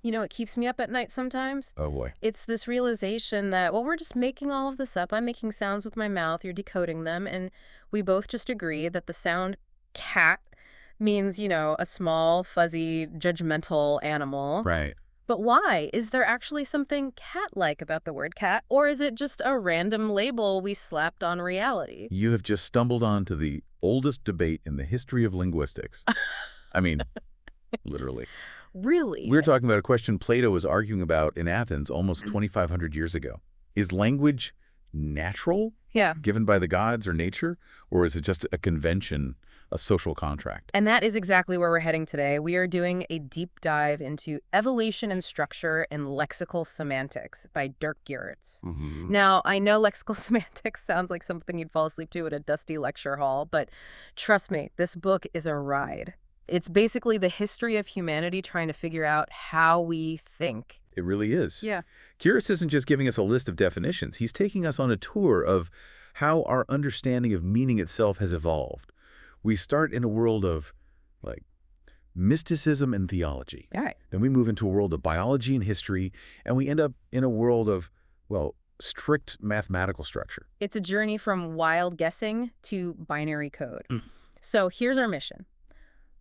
You know, it keeps me up at night sometimes. Oh, boy. It's this realization that, well, we're just making all of this up. I'm making sounds with my mouth. You're decoding them. And we both just agree that the sound cat means, you know, a small, fuzzy, judgmental animal. Right. But why? Is there actually something cat-like about the word cat, or is it just a random label we slapped on reality? You have just stumbled onto the oldest debate in the history of linguistics. I mean, literally. Really? We're talking about a question Plato was arguing about in Athens almost 2,500 years ago. Is language natural, Yeah. given by the gods or nature, or is it just a convention, a social contract? And that is exactly where we're heading today. We are doing a deep dive into evolution and structure in lexical semantics by Dirk Gerritz. Now, I know lexical semantics sounds like something you'd fall asleep to at a dusty lecture hall, but trust me, this book is a ride. It's basically the history of humanity trying to figure out how we think. It really is. Yeah. Gerritz isn't just giving us a list of definitions. He's taking us on a tour of how our understanding of meaning itself has evolved. We start in a world of, like, mysticism and theology. All right. Then we move into a world of biology and history, and we end up in a world of, well, strict mathematical structure. It's a journey from wild guessing to binary code. So here's our mission.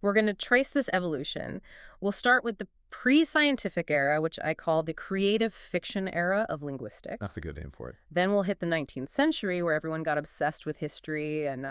We're going to trace this evolution. We'll start with the pre-scientific era, which I call the creative fiction era of linguistics. That's a good name for it. Then we'll hit the 19th century, where everyone got obsessed with history and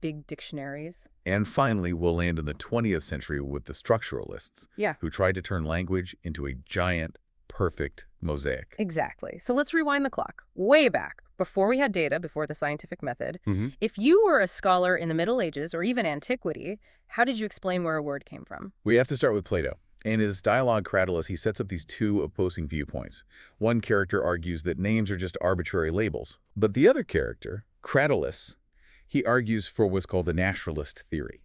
big dictionaries. And finally, we'll land in the 20th century with the structuralists, who tried to turn language into a giant, perfect mosaic. Exactly. So let's rewind the clock. Way back, before we had data, before the scientific method, if you were a scholar in the Middle Ages or even antiquity, how did you explain where a word came from? We have to start with Plato. In his dialogue Cratylus, he sets up these two opposing viewpoints. One character argues that names are just arbitrary labels. But the other character, Cratylus, he argues for what's called the naturalist theory.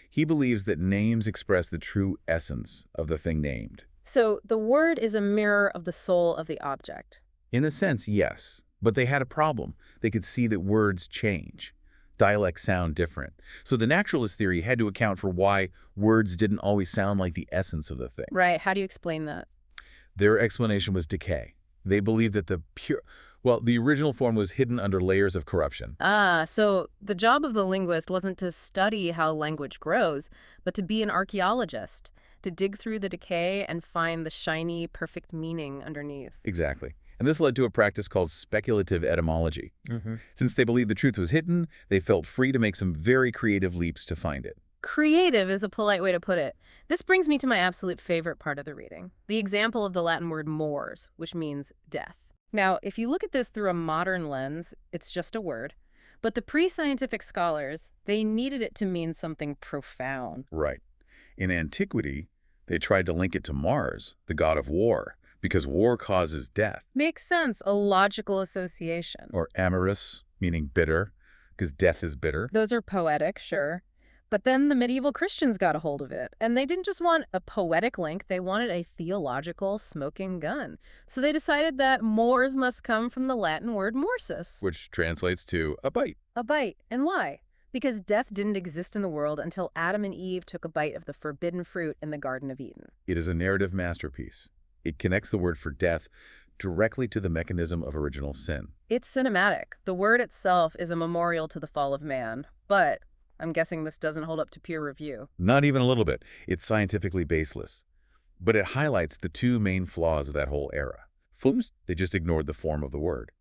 He believes that names express the true essence of the thing named. So the word is a mirror of the soul of the object. In a sense, yes. But they had a problem. They could see that words change. Dialects sound different. So the naturalist theory had to account for why words didn't always sound like the essence of the thing. Right. How do you explain that? Their explanation was decay. They believed that the original form was hidden under layers of corruption. So the job of the linguist wasn't to study how language grows, but to be an archaeologist, to dig through the decay and find the shiny, perfect meaning underneath. Exactly. And this led to a practice called speculative etymology. Since they believed the truth was hidden, they felt free to make some very creative leaps to find it. Creative is a polite way to put it. This brings me to my absolute favorite part of the reading, the example of the Latin word mors, which means death. Now, if you look at this through a modern lens, it's just a word. But the pre-scientific scholars, they needed it to mean something profound. Right. In antiquity, they tried to link it to Mars, the god of war, because war causes death. Makes sense, a logical association. Or amorous, meaning bitter, because death is bitter. Those are poetic, sure. But then the medieval Christians got a hold of it, and they didn't just want a poetic link, they wanted a theological smoking gun. So they decided that mors must come from the Latin word morsus. Which translates to a bite. A bite. And why? Because death didn't exist in the world until Adam and Eve took a bite of the forbidden fruit in the Garden of Eden. It is a narrative masterpiece. It connects the word for death directly to the mechanism of original sin. It's cinematic. The word itself is a memorial to the fall of man, but I'm guessing this doesn't hold up to peer review. Not even a little bit. It's scientifically baseless. But it highlights the two main flaws of that whole era. First, they just ignored the form of the word.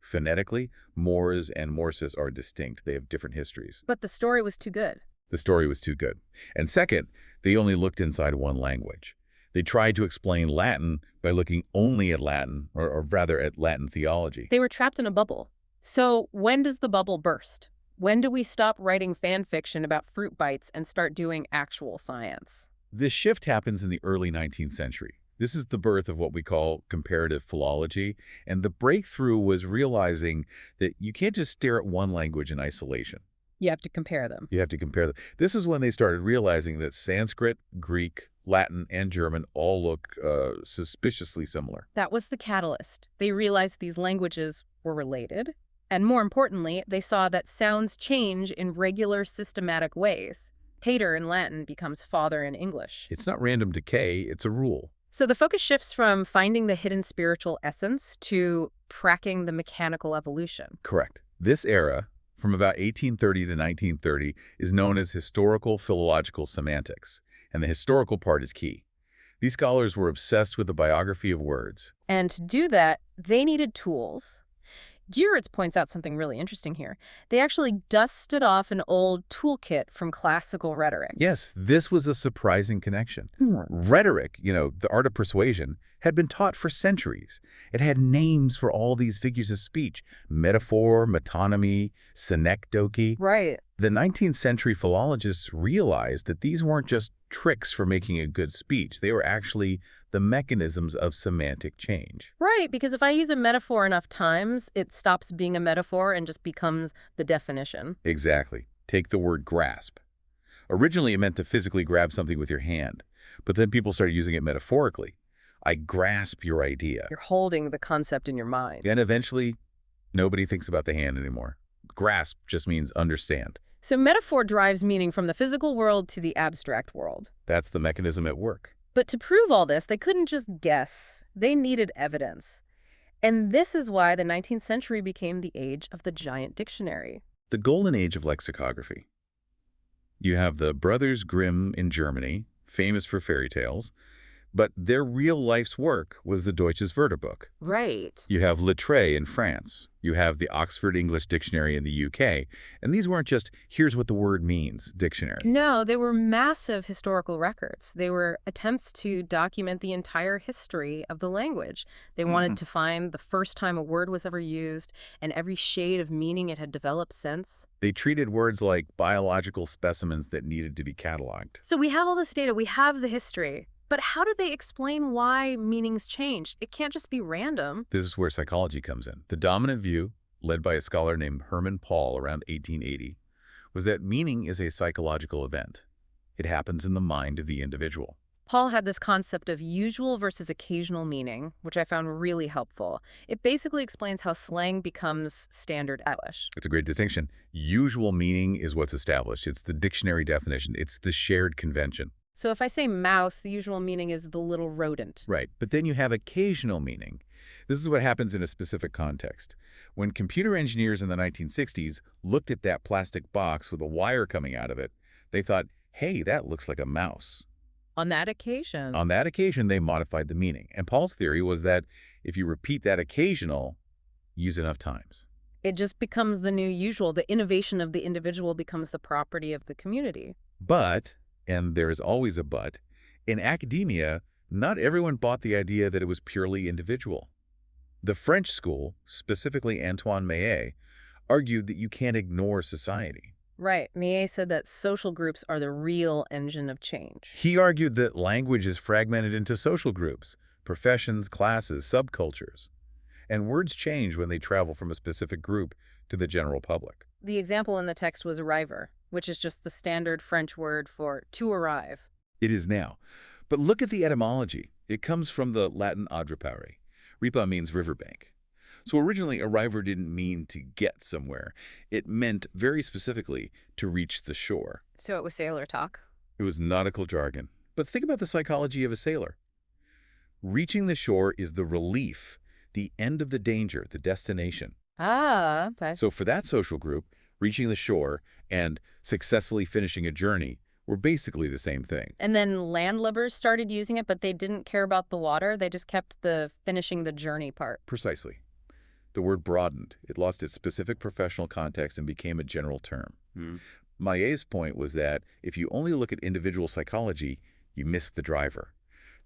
Phonetically, mors and morsis are distinct. They have different histories. But the story was too good. The story was too good. And second, they only looked inside one language. They tried to explain Latin by looking only at Latin, or rather at Latin theology. They were trapped in a bubble. So when does the bubble burst? When do we stop writing fan fiction about fruit bites and start doing actual science? This shift happens in the early 19th century. This is the birth of what we call comparative philology, and the breakthrough was realizing that you can't just stare at one language in isolation. You have to compare them. You have to compare them. This is when they started realizing that Sanskrit, Greek, Latin, and German all look suspiciously similar. That was the catalyst. They realized these languages were related, and more importantly, they saw that sounds change in regular, systematic ways. Pater in Latin becomes father in English. It's not random decay, it's a rule. So the focus shifts from finding the hidden spiritual essence to tracking the mechanical evolution. Correct. This era, from about 1830 to 1930, is known as historical philological semantics, and the historical part is key. These scholars were obsessed with the biography of words. And to do that, they needed tools. Gieritz points out something really interesting here. They actually dusted off an old toolkit from classical rhetoric. Yes, this was a surprising connection. Rhetoric, the art of persuasion, had been taught for centuries. It had names for all these figures of speech: metaphor, metonymy, synecdoche. Right. The 19th century philologists realized that these weren't just tricks for making a good speech. They were actually the mechanisms of semantic change. Right, because if I use a metaphor enough times, it stops being a metaphor and just becomes the definition. Exactly. Take the word grasp. Originally, it meant to physically grab something with your hand, but then people started using it metaphorically. I grasp your idea. You're holding the concept in your mind. And eventually, nobody thinks about the hand anymore. Grasp just means understand. So metaphor drives meaning from the physical world to the abstract world. That's the mechanism at work. But to prove all this, they couldn't just guess. They needed evidence. And this is why the 19th century became the age of the giant dictionary. The golden age of lexicography. You have the Brothers Grimm in Germany, famous for fairy tales, but their real life's work was the Deutsches Wörterbuch. Right. You have Littré in France. You have the Oxford English Dictionary in the UK. And these weren't just, here's what the word means, dictionary. No, they were massive historical records. They were attempts to document the entire history of the language. They wanted to find the first time a word was ever used and every shade of meaning it had developed since. They treated words like biological specimens that needed to be cataloged. So we have all this data, we have the history. But how do they explain why meanings changed? It can't just be random. This is where psychology comes in. The dominant view, led by a scholar named Hermann Paul around 1880, was that meaning is a psychological event. It happens in the mind of the individual. Paul had this concept of usual versus occasional meaning, which I found really helpful. It basically explains how slang becomes standard English. It's a great distinction. Usual meaning is what's established. It's the dictionary definition. It's the shared convention. So if I say mouse, the usual meaning is the little rodent. Right, but then you have occasional meaning. This is what happens in a specific context. When computer engineers in the 1960s looked at that plastic box with a wire coming out of it, they thought, hey, that looks like a mouse. On that occasion. On that occasion, they modified the meaning. And Paul's theory was that if you repeat that occasional, use enough times, it just becomes the new usual. The innovation of the individual becomes the property of the community. But, and there is always a but, in academia, not everyone bought the idea that it was purely individual. The French school, specifically Antoine Millet, argued that you can't ignore society. Right. Millet said that social groups are the real engine of change. He argued that language is fragmented into social groups, professions, classes, subcultures. And words change when they travel from a specific group to the general public. The example in the text was arriver, which is just the standard French word for to arrive. It is now. But look at the etymology. It comes from the Latin adrapare. Ripa means riverbank. So originally, arriver didn't mean to get somewhere. It meant, very specifically, to reach the shore. So it was sailor talk? It was nautical jargon. But think about the psychology of a sailor. Reaching the shore is the relief, the end of the danger, the destination. Ah, okay. So for that social group, reaching the shore and successfully finishing a journey were basically the same thing. And then landlubbers started using it, but they didn't care about the water. They just kept the finishing the journey part. Precisely. The word broadened. It lost its specific professional context and became a general term. Millet's point was that if you only look at individual psychology, you miss the driver.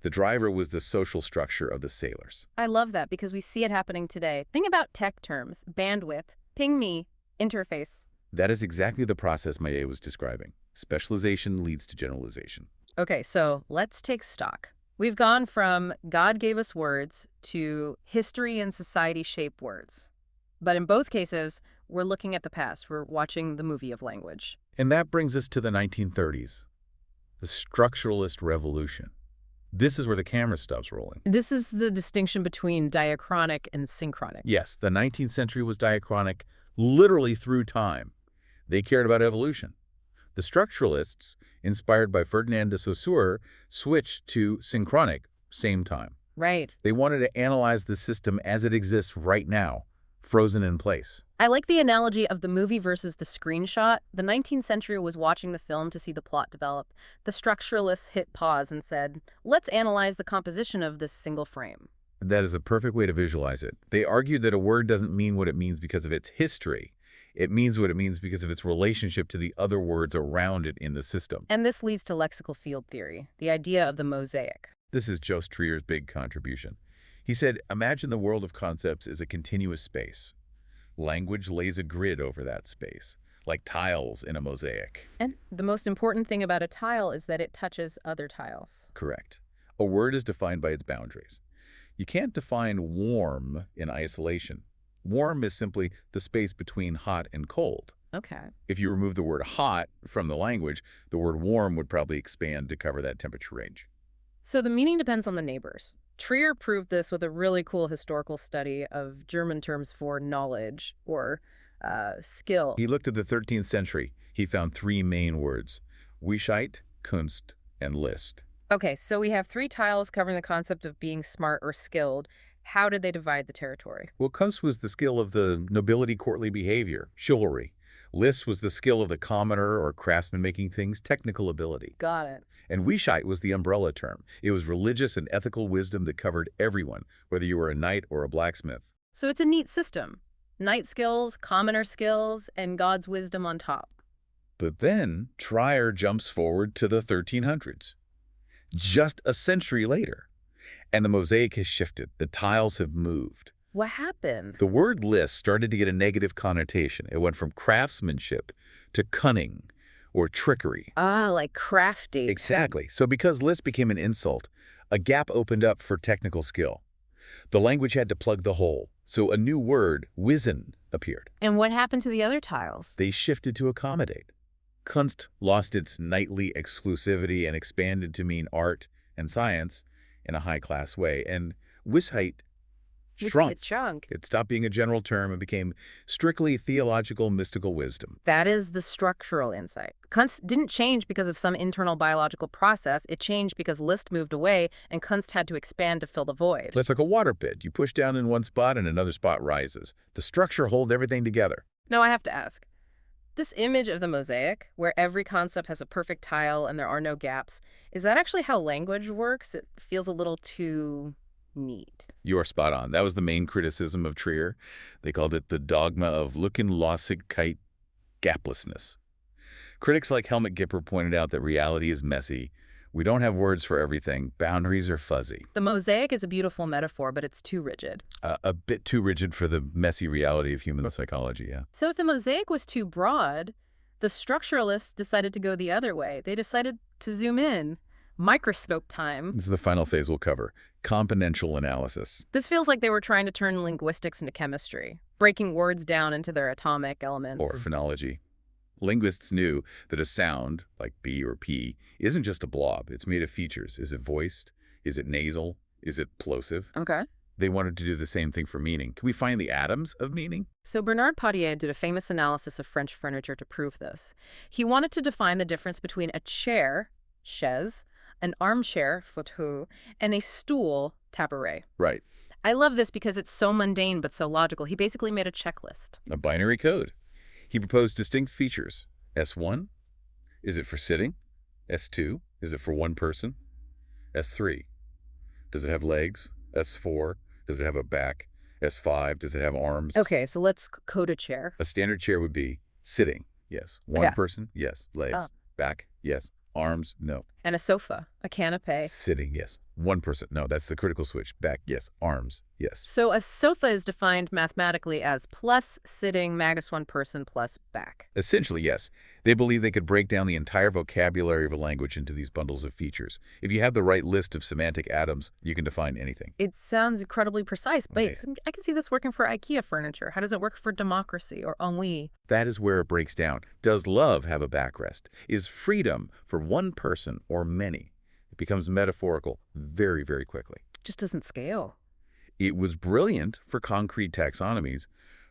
The driver was the social structure of the sailors. I love that because we see it happening today. Think about tech terms, bandwidth, ping me, interface. That is exactly the process Millet was describing. Specialization leads to generalization. Okay, so let's take stock. We've gone from God gave us words to history and society shape words. But in both cases, we're looking at the past. We're watching the movie of language. And that brings us to the 1930s, the structuralist revolution. This is where the camera stops rolling. This is the distinction between diachronic and synchronic. Yes, the 19th century was diachronic literally through time. They cared about evolution. The structuralists, inspired by Ferdinand de Saussure, switched to synchronic, same time. Right. They wanted to analyze the system as it exists right now, frozen in place. I like the analogy of the movie versus the screenshot. The 19th century was watching the film to see the plot develop. The structuralists hit pause and said, let's analyze the composition of this single frame. That is a perfect way to visualize it. They argued that a word doesn't mean what it means because of its history. It means what it means because of its relationship to the other words around it in the system. And this leads to lexical field theory, the idea of the mosaic. This is Joe Strier's big contribution. He said, imagine the world of concepts is a continuous space. Language lays a grid over that space, like tiles in a mosaic. And the most important thing about a tile is that it touches other tiles. Correct. A word is defined by its boundaries. You can't define warm in isolation. Warm is simply the space between hot and cold. Okay. If you remove the word hot from the language, the word warm would probably expand to cover that temperature range. So the meaning depends on the neighbors. Trier proved this with a really cool historical study of German terms for knowledge or skill. He looked at the 13th century. He found three main words: Weisheit, Kunst, and List. Okay, so we have three tiles covering the concept of being smart or skilled. How did they divide the territory? Well, Kunst was the skill of the nobility courtly behavior, chivalry. List was the skill of the commoner or craftsman making things, technical ability. Got it. And Weisheit was the umbrella term. It was religious and ethical wisdom that covered everyone, whether you were a knight or a blacksmith. So it's a neat system. Knight skills, commoner skills, and God's wisdom on top. But then Trier jumps forward to the 1300s, just a century later. And the mosaic has shifted. The tiles have moved. What happened? The word list started to get a negative connotation. It went from craftsmanship to cunning or trickery. Ah, like crafty. Exactly. So because list became an insult, a gap opened up for technical skill. The language had to plug the hole. So a new word, wizen, appeared. And what happened to the other tiles? They shifted to accommodate. Kunst lost its knightly exclusivity and expanded to mean art and science in a high-class way. And Weisheit shrunk. It stopped being a general term and became strictly theological, mystical wisdom. That is the structural insight. Kunst didn't change because of some internal biological process. It changed because Liszt moved away and Kunst had to expand to fill the void. It's like a water pit. You push down in one spot and another spot rises. The structure holds everything together. Now I have to ask. This image of the mosaic, where every concept has a perfect tile and there are no gaps, is that actually how language works? It feels a little too neat. You are spot on. That was the main criticism of Trier. They called it the dogma of Lückenlosigkeit, gaplessness. Critics like Helmut Gipper pointed out that reality is messy. We don't have words for everything. Boundaries are fuzzy. The mosaic is a beautiful metaphor, but it's too rigid. A bit too rigid for the messy reality of human psychology, yeah. So if the mosaic was too broad, the structuralists decided to go the other way. They decided to zoom in. Microscope time. This is the final phase we'll cover, componential analysis. This feels like they were trying to turn linguistics into chemistry, breaking words down into their atomic elements. Or phonology. Linguists knew that a sound, like B or P, isn't just a blob. It's made of features. Is it voiced? Is it nasal? Is it plosive? Okay. They wanted to do the same thing for meaning. Can we find the atoms of meaning? So Bernard Potier did a famous analysis of French furniture to prove this. He wanted to define the difference between a chair, chaise, an armchair, fauteuil, and a stool, tabouret. Right. I love this because it's so mundane but so logical. He basically made a checklist. A binary code. He proposed distinct features. S1, is it for sitting? S2, is it for one person? S3, does it have legs? S4, does it have a back? S5, does it have arms? Okay, so let's code a chair. A standard chair would be sitting, yes. One person, yes. Legs, back, yes. Arms, no. And a sofa, a canapé. Sitting, yes. One person, no, that's the critical switch. Back, yes. Arms, yes. So a sofa is defined mathematically as plus sitting minus one person plus back. Essentially, yes. They believe they could break down the entire vocabulary of a language into these bundles of features. If you have the right list of semantic atoms, you can define anything. It sounds incredibly precise, but Okay. I can see this working for IKEA furniture. How does it work for democracy or ennui? That is where it breaks down. Does love have a backrest? Is freedom for one person or many? It becomes metaphorical very, very quickly. Just doesn't scale. It was brilliant for concrete taxonomies,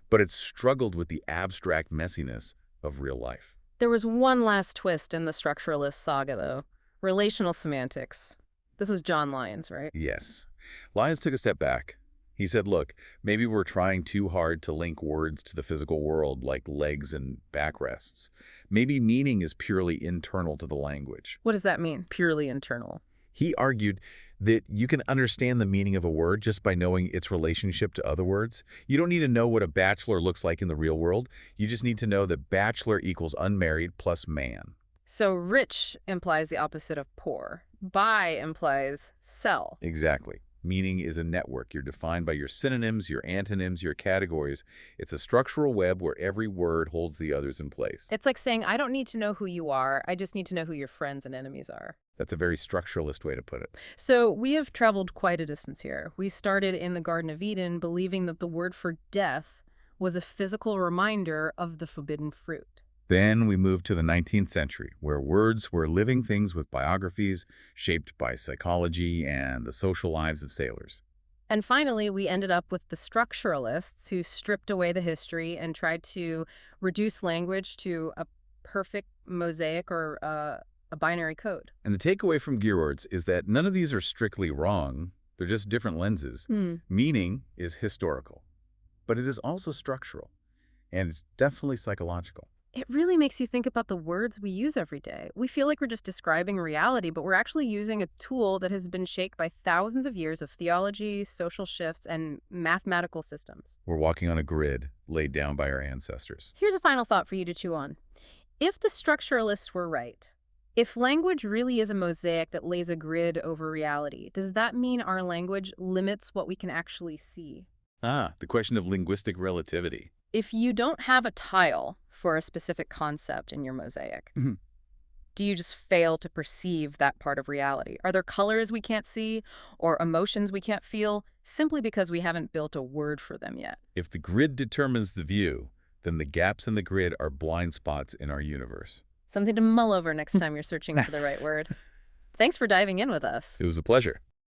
but it struggled with the abstract messiness of real life. There was one last twist in the structuralist saga, though. Relational semantics. This was John Lyons, right? Yes. Lyons took a step back. He said, look, maybe we're trying too hard to link words to the physical world like legs and backrests. Maybe meaning is purely internal to the language. What does that mean, purely internal? He argued that you can understand the meaning of a word just by knowing its relationship to other words. You don't need to know what a bachelor looks like in the real world. You just need to know that bachelor equals unmarried plus man. So rich implies the opposite of poor. Bi implies sell. Exactly. Meaning is a network. You're defined by your synonyms, your antonyms, your categories. It's a structural web where every word holds the others in place. It's like saying, I don't need to know who you are. I just need to know who your friends and enemies are. That's a very structuralist way to put it. So we have traveled quite a distance here. We started in the Garden of Eden believing that the word for death was a physical reminder of the forbidden fruit. Then we moved to the 19th century, where words were living things with biographies shaped by psychology and the social lives of sailors. And finally, we ended up with the structuralists who stripped away the history and tried to reduce language to a perfect mosaic or a binary code. And the takeaway from Gearwards is that none of these are strictly wrong. They're just different lenses. Meaning is historical, but it is also structural, and it's definitely psychological. It really makes you think about the words we use every day. We feel like we're just describing reality, but we're actually using a tool that has been shaped by thousands of years of theology, social shifts, and mathematical systems. We're walking on a grid laid down by our ancestors. Here's a final thought for you to chew on. If the structuralists were right, if language really is a mosaic that lays a grid over reality, does that mean our language limits what we can actually see? The question of linguistic relativity. If you don't have a tile for a specific concept in your mosaic, do you just fail to perceive that part of reality? Are there colors we can't see or emotions we can't feel simply because we haven't built a word for them yet? If the grid determines the view, then the gaps in the grid are blind spots in our universe. Something to mull over next time you're searching for the right word. Thanks for diving in with us. It was a pleasure.